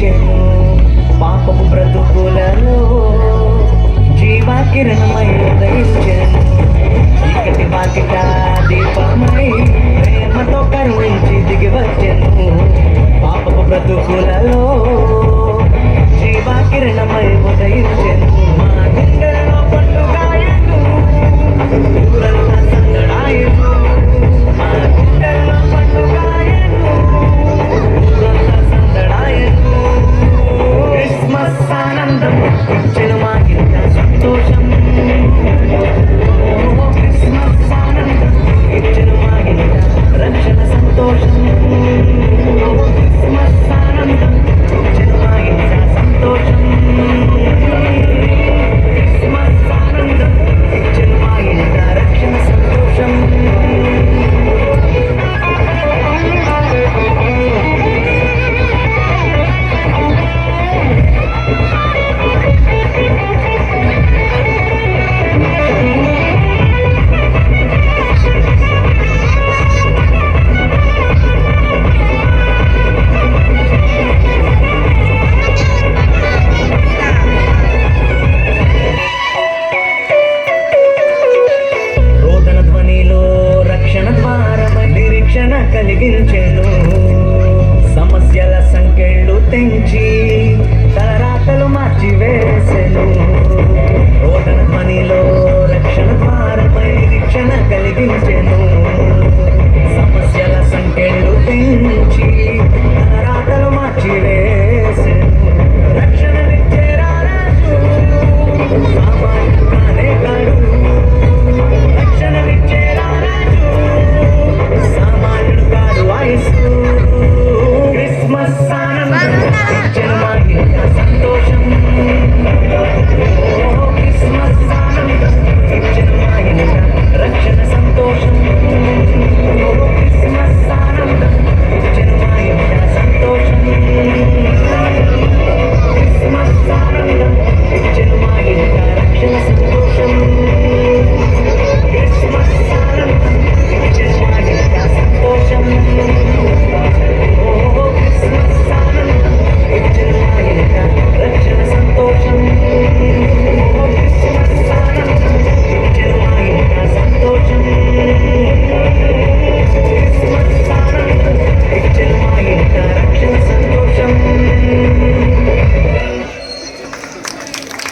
కలిగించెను పాపపు బ్రతుకులలో జీవా కిరణమై ఉదయించెను చీకటి వాకిట దీపమై ప్రేమతో కరుణించి దిగి వచ్చెను పాపపు బ్రతుకులలో జీవా కిరణమై ఉదయించెను మా గుండెల్లో పండుగాయను ఊరంతా సందడాయను మా గుండెల్లో పండుగాయను ఊరంతా సందడాయను క్రిస్మస్ ఆనందం ఇచ్చెను మా ఇంట సంతోషం క్రిస్మస్ ఆనందం ఇచ్చెను మా ఇంట రక్షణ సంతోషం క్రిస్మస్ ఆనందం ఇచ్చెను మా ఇంట సంతోషం క్రిస్మస్ ఆనందం ఇచ్చెను మా ఇంట రక్షణ సంతోషం రోదన ధ్వనిలో రక్షణ ద్వారమై నిరీక్షణ కలిగించెను సమస్యల సంకెళ్ళు తెంచి